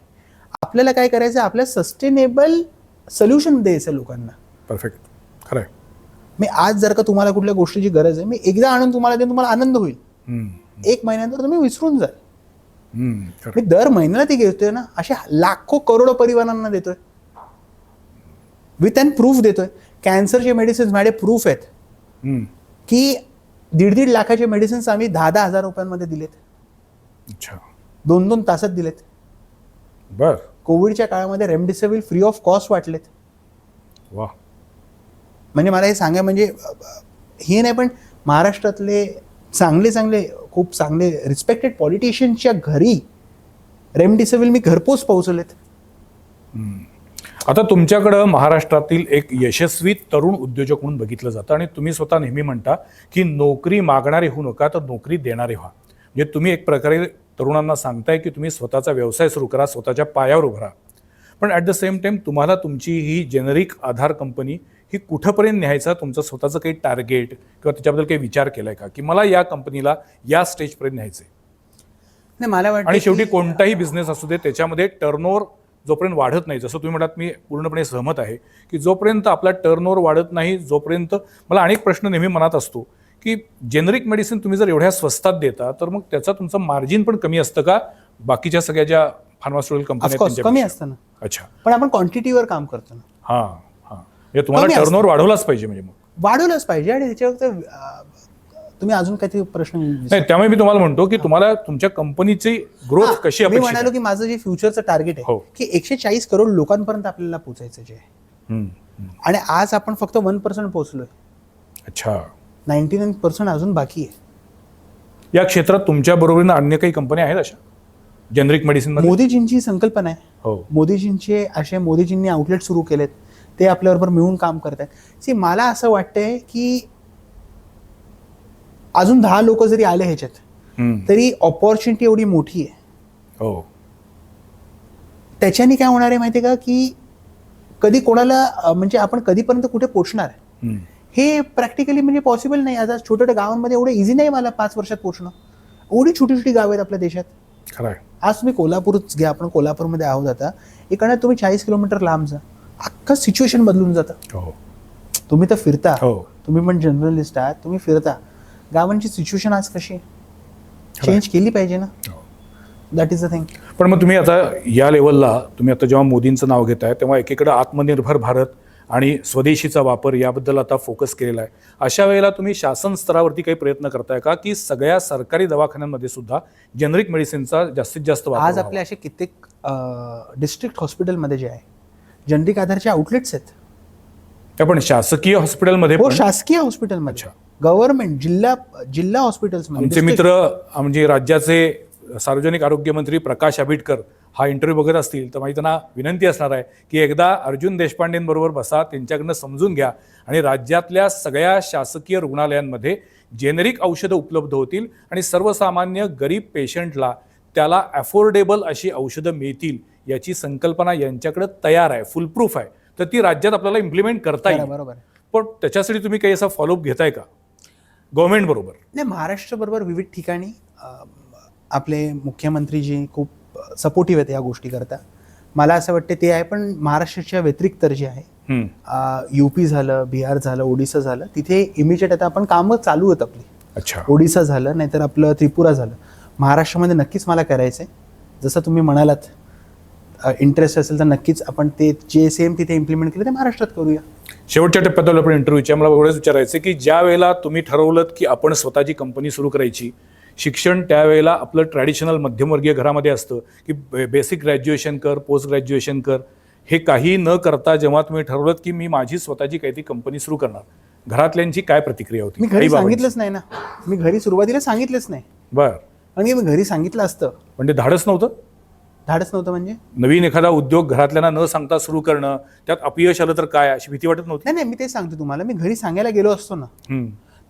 आपल्याला काय करायचं, आपल्या सस्टेनेबल सोल्युशन द्यायचं लोकांना. परफेक्ट, खरं आहे. मी आज जर का तुम्हाला कुठल्या गोष्टीची गरज आहे, मी एकदा आणून तुम्हाला देईन, तुम्हाला आनंद होईल. 1 महिन्यानंतर तुम्ही विसरून जाल. मी दर महिन्याला ती घेतोय ना, अशा लाखो करोडो परिवारांना देतोय, विथ अँड प्रूफ देतोय. कॅन्सरचे मेडिसिन्स माझे प्रूफ आहेत की 1.5 लाखाचे मेडिसिन्स आम्ही 10,000 रुपयांमध्ये दिलेत. अच्छा. 2-2 तासात दिलेत. बर. कोविडच्या काळामध्ये रेमडेसिवीर फ्री ऑफ कॉस्ट वाटलेत. वा. म्हणजे मला हे सांगा, म्हणजे हे नाही, पण महाराष्ट्रातले चांगले खूप चांगले रिस्पेक्टेड पॉलिटिशियन्सच्या घरी रेमडेसिवीर मी घरपोच पोहोचवलेत. आता तुमच्याकडं महाराष्ट्रातील एक यशस्वी तरुण उद्योजक म्हणून बघितलं जातं आणि तुम्ही स्वतः नेहमी म्हणता की नोकरी मागणारे होऊ नका, तर नोकरी देणारे व्हा. म्हणजे तुम्ही एक प्रकारे तरुणांना सांगताय की तुम्ही स्वतःचा व्यवसाय सुरू करा, स्वतःच्या पायावर उभा राहा. पण ॲट द सेम टाइम तुम्हाला तुमची ही जेनेरिक आधार कंपनी ही कुठंपर्यंत न्यायचा तुमचं स्वतःचं काही टार्गेट किंवा त्याच्याबद्दल काही विचार केलाय का, की मला या कंपनीला या स्टेजपर्यंत न्यायचंय? नाही, मला वाटतं आणि शेवटी कोणताही बिझनेस असू दे त्याच्यामध्ये टर्नओव्हर जोपर्यंत वाढत नाही, जसं तुम्ही म्हणालात, मी पूर्णपणे सहमत आहे की जोपर्यंत आपला टर्नओव्हर वाढत नाही, जोपर्यंत मला अनेक प्रश्न नेहमी मनात असतो की जेनेरिक मेडिसिन तुम्ही जर एवढ्या स्वस्तात देता तर मग त्याचा तुमचं मार्जिन पण कमी असतं का बाकीच्या सगळ्या ज्या फार्मास्युटिकल कंपन्या कमी असतं ना. अच्छा. पण आपण क्वांटिटीवर काम करतो ना. हां हां, म्हणजे तुम्हाला टर्नओव्हर वाढवलाच पाहिजे. म्हणजे मग वाढवलंच पाहिजे. आणि त्याच्यावर तुम्ही अजून काहीतरी प्रश्न नाही, त्यामुळे मी तुम्हाला म्हणतो की तुम्हाला तुमच्या कंपनीची ग्रोथ कशी मी अपेक्षित म्हणालो आहे? की माझं जे फ्युचरचं टार्गेट आहे की 140 करोड लोकांपर्यंत आपल्याला पोहोचायचं जे आहे. आणि आज आपण फक्त 1% पोहोचलोय. अच्छा. 99% अजून बाकी आहे. या क्षेत्रात तुमच्या बरोबरीनं अन्य काही कंपन्या आहेत अशा जेनेरिक मेडिसिन? मोदीजींची संकल्पना आहे. हो. मोदीजींनी आउटलेट सुरू केलेत, ते आपल्याबरोबर मिळून काम करत आहेत. सी, मला असं वाटतंय की अजून 10 लोक जरी आले ह्याच्यात तरी ऑपॉर्च्युनिटी एवढी मोठी आहे. हो. त्याच्याने काय होणार आहे माहिती आहे का, की कधी कोणाला म्हणजे आपण कधीपर्यंत कुठे पोहोचणार आहे हे प्रॅक्टिकली म्हणजे पॉसिबल नाही. आता छोट्या छोट्या गावांमध्ये एवढं इझी नाही मला 5 वर्षात पोहोचणं. एवढी छोटी छोटी गावं आहेत आपल्या देशात. खरं आहे. आज तुम्ही कोल्हापूरच घ्या, आपण कोल्हापूरमध्ये आहोत आता. इकडनं तुम्ही 40 किलोमीटर लांब जा, अख्खं सिच्युएशन बदलून जातं. हो. तुम्ही तर फिरता, हो. तुम्ही पण जर्नलिस्ट आहात, तुम्ही फिरता. गावांची सिच्युएशन आज कशी आहे, चेंज केली पाहिजे ना. That is the thing. पण मग तुम्ही आता या लेवलला, तुम्ही आता जेव्हा मोदींचं नाव घेताय तेव्हा एकीकडे आत्मनिर्भर भारत आणि स्वदेशीचा वापर याबद्दल आता फोकस केलेला आहे. अशा वेळेला तुम्ही शासन स्तरावरती काही प्रयत्न करताय का की सगळ्या सरकारी दवाखान्यांमध्ये सुद्धा जेनेरिक मेडिसिनचा जास्तीत जास्त वापर? आज आपले असे कित्येक डिस्ट्रिक्ट हॉस्पिटलमध्ये जे आहे जेनेरिक आधारचे आउटलेट्स आहेत. पण शासकीय हॉस्पिटलमध्ये हो, शासकीय हॉस्पिटलमध्ये, गव्हर्नमेंट, जिल्हा हॉस्पिटल्समध्ये. आमचे मित्र म्हणजे राज्याचे सार्वजनिक आरोग्य मंत्री प्रकाश आंबेडकर हा इंटरव्ह्यू बघत असतील तर माझी त्यांना विनंती असणार आहे की एकदा अर्जुन देशपांडेंबरोबर बसा, त्यांच्याकडनं समजून घ्या आणि राज्यातल्या सगळ्या शासकीय रुग्णालयांमध्ये जेनेरिक औषधं उपलब्ध होतील आणि सर्वसामान्य गरीब पेशंटला त्याला अफोर्डेबल अशी औषधं मिळतील याची संकल्पना यांच्याकडे तयार आहे, फुलप्रूफ आहे. तर ती राज्यात आपल्याला इम्प्लिमेंट करता येईल. बरोबर. पण त्याच्यासाठी तुम्ही काही असा फॉलोअप घेताय का गव्हर्नमेंट बरोबर? नाही, महाराष्ट्राबरोबर विविध ठिकाणी आपले मुख्यमंत्रीजी खूप सपोर्टिव्ह आहेत या गोष्टी करता. मला असं वाटतं ते आहे. पण महाराष्ट्राच्या व्यतिरिक्त जे आहे, UP झालं, बिहार झालं, ओडिसा झालं, तिथे इमिजिएट आता आपण कामं चालू आहेत आपली. अच्छा. ओडिसा झालं, नाहीतर आपलं त्रिपुरा झालं. महाराष्ट्रामध्ये नक्कीच मला करायचं आहे. जसं तुम्ही म्हणालात इंटरेस्ट असेल तर नक्कीच आपण ते जे सेम तिथे इम्प्लिमेंट केलं ते महाराष्ट्रात करूया. शेवटच्या टप्प्यात आलो आपण इंटरव्ह्यूच्या. मला एवढंच विचारायचं की ज्या वेळेला तुम्ही ठरवलं की आपण स्वतःची कंपनी सुरू करायची, शिक्षण त्यावेळेला आपलं ट्रॅडिशनल मध्यमवर्गीय घरामध्ये असतं की बेसिक ग्रॅज्युएशन कर, पोस्ट ग्रॅज्युएशन कर, हे काही न करता जेव्हा तुम्ही ठरवलं की मी माझी स्वतःची काहीतरी कंपनी सुरू करणार, घरातल्यांची काय प्रतिक्रिया होती? मी घरी सांगितलंच नाही ना. मी घरी सुरुवातीला सांगितलंच नाही. बरं. आणि मी घरी सांगितलं असतं. म्हणजे धाडस नव्हतं? धाडस नव्हतं म्हणजे नवीन एखादा उद्योग घरातल्यांना न सांगता सुरू करणं, त्यात अपयश आलं तर काय अशी भीती वाटत नव्हती? नाही, मी ते सांगतो तुम्हाला. मी घरी सांगायला गेलो असतो ना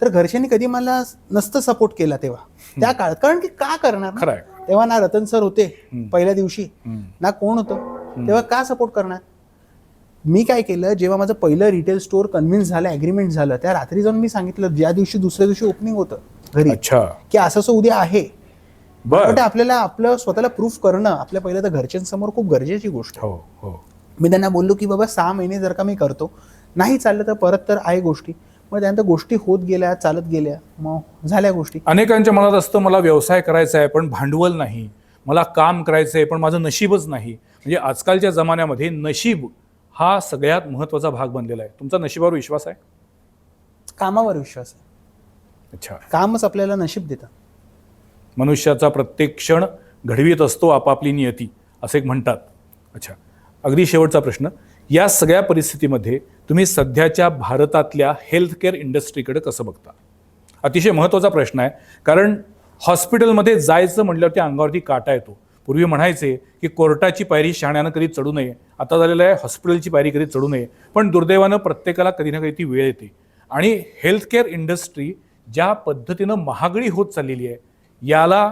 तर घरच्यांनी कधी मला नसतं सपोर्ट केला तेव्हा त्या काळात. कारण की का करणार? खरं आहे. तेव्हा ना रतन सर होते पहिल्या दिवशी, ना कोण होतं तेव्हा, का सपोर्ट करणार? मी काय केलं, जेव्हा माझं पहिलं रिटेल स्टोअर कन्व्हिन्स झालं, ॲग्रीमेंट झालं, त्या रात्री जाऊन मी सांगितलं, ज्या दिवशी दुसऱ्या दिवशी ओपनिंग होतं घरी, अच्छा, की असं उद्या आहे. बरं. आपल्याला आपलं स्वतःला प्रूफ करणं आपल्या पहिल्या तर घरच्यांसमोर खूप गरजेची गोष्ट आहे. हो. मी त्यांना बोललो की बाबा 6 महिने जर का मी करतो, नाही चाललं तर परत तर आहे गोष्टी. मग त्यानंतर गोष्टी होत गेल्या, चालत गेल्या, मग झाल्या गोष्टी. अनेकांच्या मनात असतं मला व्यवसाय करायचा आहे पण भांडवल नाही, मला काम करायचं आहे पण माझं नशीबच नाही. म्हणजे आजकालच्या जमान्यामध्ये नशीब हा सगळ्यात महत्त्वाचा भाग बनलेला आहे. तुमचा नशिबावर विश्वास आहे? कामावर विश्वास आहे. अच्छा. कामच आपल्याला नशीब देतं. मनुष्याचा प्रत्येक क्षण घडवीत असतो आपापली नियती, असे एक म्हणतात. अच्छा, अगदी शेवटचा प्रश्न, या सगळ्या परिस्थितीमध्ये तुम्ही सध्याच्या भारतातल्या हेल्थकेअर इंडस्ट्रीकडे कसं बघता? अतिशय महत्त्वाचा प्रश्न आहे, कारण हॉस्पिटलमध्ये जायचं म्हटल्यावरती अंगावरती काटा येतो. पूर्वी म्हणायचे की कोर्टाची पायरी शहाण्यानं कधी चढू नये, आता झालेलं आहे हॉस्पिटलची पायरी कधी चढू नये. पण दुर्दैवानं प्रत्येकाला कधी ना कधी ती वेळ येते. आणि हेल्थकेअर इंडस्ट्री ज्या पद्धतीनं महागडी होत चाललेली आहे, याला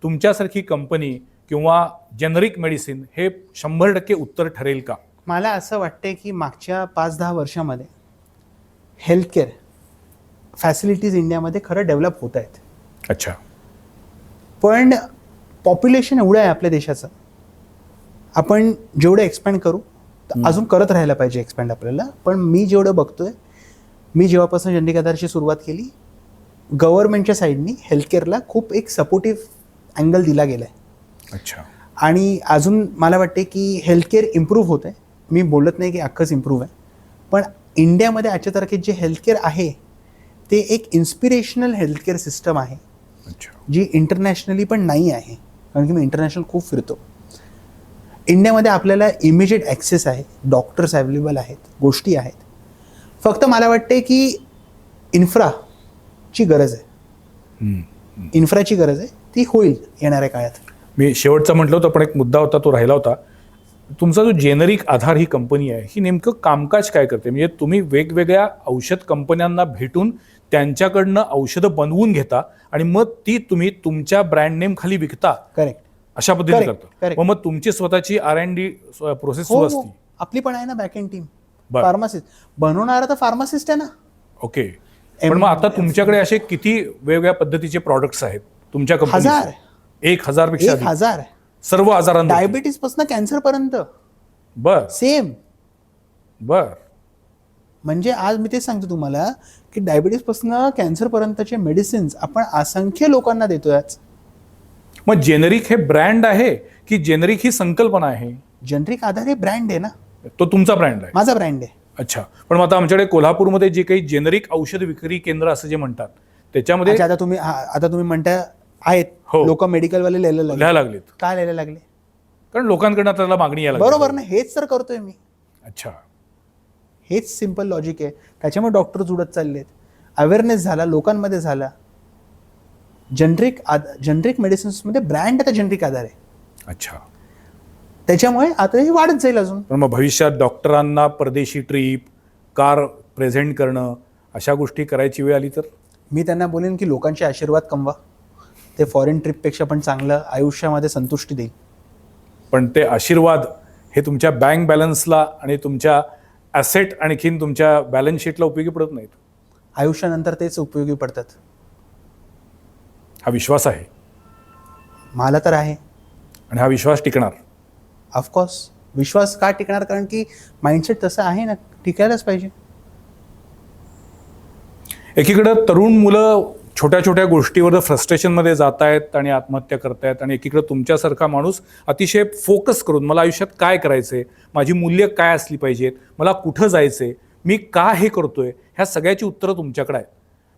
तुमच्यासारखी कंपनी किंवा जेनरिक मेडिसिन हे 100% उत्तर ठरेल का? मला असं वाटते की मागच्या 5-10 वर्षामध्ये हेल्थकेअर फॅसिलिटीज इंडियामध्ये खरं डेव्हलप होत आहेत. अच्छा. पण पॉप्युलेशन एवढं आहे आपल्या देशाचं, आपण जेवढं एक्सपॅन्ड करू तर अजून करत राहायला पाहिजे एक्सपॅन्ड आपल्याला. पण मी जेवढं बघतोय, मी जेव्हापासून जनरिक आधारची सुरुवात केली, गव्हर्नमेंटच्या साईडनी हेल्थकेअरला खूप एक सपोर्टिव्ह अँगल दिला गेला आहे. अच्छा. आणि अजून मला वाटते की हेल्थकेअर इम्प्रूव्ह होत आहे. मी बोलत नाही की अख्खंच इम्प्रूव्ह आहे, पण इंडियामध्ये आजच्या तारखेत जे हेल्थकेअर आहे ते एक इन्स्पिरेशनल हेल्थकेअर सिस्टम आहे. अच्छा. जी इंटरनॅशनली पण नाही आहे, कारण की मी इंटरनॅशनल खूप फिरतो. इंडियामध्ये आपल्याला इमिजिएट ॲक्सेस आहे, डॉक्टर्स अवेलेबल आहेत, गोष्टी आहेत. फक्त मला वाटते की इन्फ्राची गरज आहे. इन्फ्राची गरज आहे, ती होईल येणाऱ्या काळात. मी शेवटचा म्हटलं होतं, पण एक मुद्दा होता तो राहिला होता. तुमचा जो जेनरिक आधार ही कंपनी आहे, ही नेमकं कामकाज काय करते? म्हणजे तुम्ही वेगवेगळ्या औषध कंपन्यांना भेटून त्यांच्याकडनं औषधं बनवून घेता आणि मग ती तुम्ही तुमच्या ब्रँड नेम खाली विकता. करेक्ट. अशा पद्धतीने करता. correct. मग तुमची स्वतःची R&D प्रोसेस सुरू हो, असते. आपली पण आहे ना बॅकएंड टीम. बरं. फार्मासिस्ट बनवणारा तर फार्मासिस्ट आहे ना. ओके. पण मग आता तुमच्याकडे असे किती वेगवेगळ्या पद्धतीचे प्रॉडक्ट्स आहेत तुमच्या कंपनीत? 1000. 1000 पेक्षा अधिक. 1000. सर्व आजारांवर. डायबिटीज पासून कॅन्सर पर्यंत बर सेम. बर. म्हणजे आज मी तेच सांगतो तुम्हाला की डायबिटीज पासून कॅन्सर पर्यंतचे मेडिसिन्स आपण असंख्य लोकांना देतोय आज. मग जेनरिक हे ब्रँड आहे की जेनरिक ही संकल्पना आहे? जनरिक आधार हे ब्रँड आहे ना. तो तुमचा ब्रँड आहे? माझा ब्रँड आहे. अच्छा. पण मग आता आमच्याकडे कोल्हापूरमध्ये जे काही जेनरिक औषध विक्री केंद्र असं जे म्हणतात त्याच्यामध्ये अच्छा, आता तुम्ही म्हणता आहेत हो. लोक मेडिकलवाले लिहायला लागले. लिहायला लागलेत. काय लिहायला लागले? कारण लोकांकडनं त्याला मागणी यायला लागली. बरोबर ना, हेच तर करतोय मी. अच्छा. हेच सिम्पल लॉजिक आहे. त्याच्यामुळे डॉक्टर जुडत चाललेत. अवेअरनेस झाला लोकांमध्ये झाला. जनरिक मेडिसिन्समध्ये ब्रँड आता जनरिक आधार आहे. अच्छा. त्याच्यामुळे आता हे वाढत जाईल अजून. पण मग भविष्यात डॉक्टरांना परदेशी ट्रीप, कार प्रेझेंट करणं अशा गोष्टी करायची वेळ आली तर? मी त्यांना बोलेन की लोकांचे आशीर्वाद कमवा, ते फॉरेन ट्रिपपेक्षा पण चांगलं आयुष्यामध्ये संतुष्टी देईल. पण ते आशीर्वाद हे तुमच्या बँक बॅलन्सला आणि तुमच्या ॲसेट आणखीन तुमच्या बॅलन्स शीटला उपयोगी पडत नाहीत. आयुष्यानंतर तेच उपयोगी पडतात. हा विश्वास आहे मला तर आहे. आणि हा विश्वास टिकणार. ऑफकोर्स विश्वास का टिकणार? कारण की माइंडसेट तसं आहे ना, टिकायलाच पाहिजे. एकीकडं तरुण मुलं छोट्या छोट्या गोष्टीवर फ्रस्ट्रेशनमध्ये जात आहेत आणि आत्महत्या करतायत, आणि एकीकडं तुमच्यासारखा माणूस अतिशय फोकस करून मला आयुष्यात काय करायचं आहे, माझी मूल्य काय असली पाहिजेत, मला कुठं जायचं आहे, मी का हे करतोय, ह्या सगळ्याची उत्तरं तुमच्याकडे आहेत.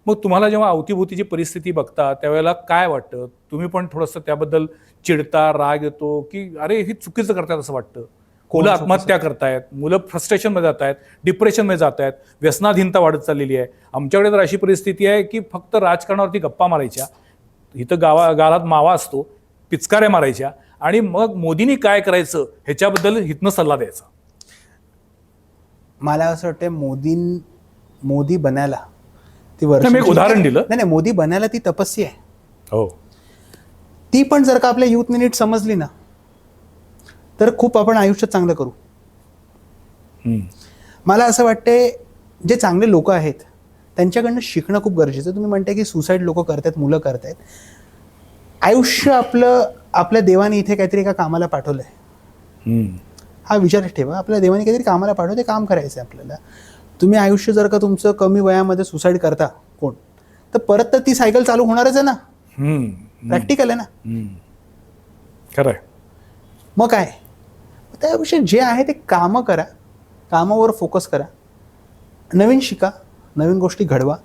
मग तुम्हाला जेव्हा अवतीभोवतीची परिस्थिती बघता त्यावेळेला काय वाटतं? तुम्ही पण थोडंसं त्याबद्दल चिडता, राग येतो की अरे हे चुकीचं करतायत असं वाटतं? मुलं आत्महत्या करतायत, मुलं फ्रस्ट्रेशनमध्ये जात आहेत, डिप्रेशनमध्ये जात आहेत, व्यसनाधीनता वाढत चाललेली आहे. आमच्याकडे तर अशी परिस्थिती आहे की फक्त राजकारणावरती गप्पा मारायच्या, इथं गावात मावा असतो, पिचकाऱ्या मारायच्या, आणि मग मोदींनी काय करायचं ह्याच्याबद्दल हितनं सल्ला द्यायचा. मला असं वाटतं मोदी बनायला ती मी एक उदाहरण दिलं. नाही, मोदी बनायला ती तपस्या आहे. हो. ती पण जर का आपल्या युथने नीट समजली ना तर खूप आपण आयुष्यात चांगलं करू. मला असं वाटते जे चांगले लोक आहेत त्यांच्याकडनं शिकणं खूप गरजेचं. तुम्ही म्हणताय की सुसाईड लोक करतात, मुलं करतायत. आयुष्य आपल्या देवाने इथे काहीतरी एका कामाला पाठवलंय. हा विचार ठेवा, आपल्या देवाने काहीतरी कामाला पाठवते, काम करायचं आहे आपल्याला. तुम्ही आयुष्य जर का तुमचं कमी वयामध्ये सुसाईड करता कोण, तर परत तर ती सायकल चालू होणारच आहे ना. प्रॅक्टिकल आहे ना. खरं आहे. मग काय, त्याविषयी जे आहे ते कामं करा, कामावर फोकस करा, नवीन शिका, नवीन गोष्टी घडवा.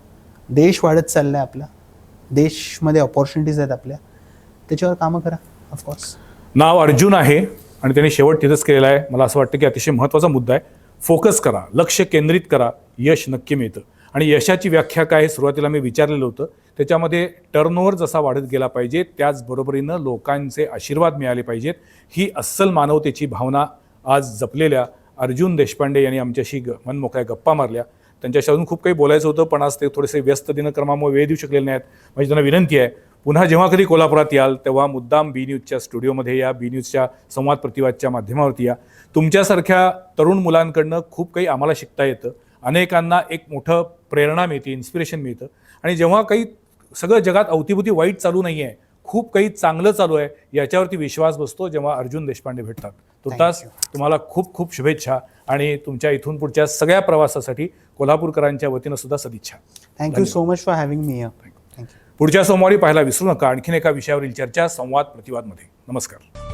देश वाढत चालला आहे आपला, देशमध्ये ऑपॉर्च्युनिटीज आहेत आपल्या. त्याच्यावर कामं करा ऑफकोर्स. नाव अर्जुन आहे आणि त्यांनी शेवट तिथंच केलेला आहे. मला असं वाटतं की अतिशय महत्त्वाचा मुद्दा आहे. फोकस करा, लक्ष केंद्रित करा, यश नक्की मिळतं. आणि यशाची व्याख्या काय हे सुरुवातीला मी विचारलेलं होतं. त्याच्यामध्ये टर्नओव्हर जसा वाढत गेला पाहिजे त्याचबरोबरीनं लोकांचे आशीर्वाद मिळाले पाहिजेत, ही अस्सल मानवतेची भावना आज जपलेल्या अर्जुन देशपांडे यांनी आमच्याशी मनमोकळ्या गप्पा मारल्या. त्यांच्याशी अजून खूप काही बोलायचं होतं, पण आज ते थोडेसे व्यस्त दिनक्रमामुळे वेळ देऊ शकलेले नाहीत. माझी त्यांना विनंती आहे, पुन्हा जेव्हा कधी कोल्हापुरात याल तेव्हा मुद्दाम बी न्यूजच्या स्टुडिओमध्ये या, बी न्यूजच्या संवाद प्रतिवादच्या माध्यमावरती या. तुमच्यासारख्या तरुण मुलांकडनं खूप काही आम्हाला शिकता येतं. अनेकांना एक मोठं प्रेरणा मिळते, इन्स्पिरेशन मिळतं. आणि जेव्हा काही सगळं जगात अवतीभोवती वाईट चालू नाही आहे, खूप काही चांगलं चालू आहे, याच्यावरती विश्वास बसतो जेव्हा अर्जुन देशपांडे भेटतात. तुर्तास तुम्हाला खूप खूप शुभेच्छा आणि तुमच्या इथून पुढच्या सगळ्या प्रवासासाठी कोल्हापूरकरांच्या वतीनं सुद्धा सदिच्छा. Thank you so much for having me here. पुढच्या सोमवारी पाहायला विसरू नका आणखीन एका विषयावरील चर्चा संवाद प्रतिवादमध्ये. नमस्कार.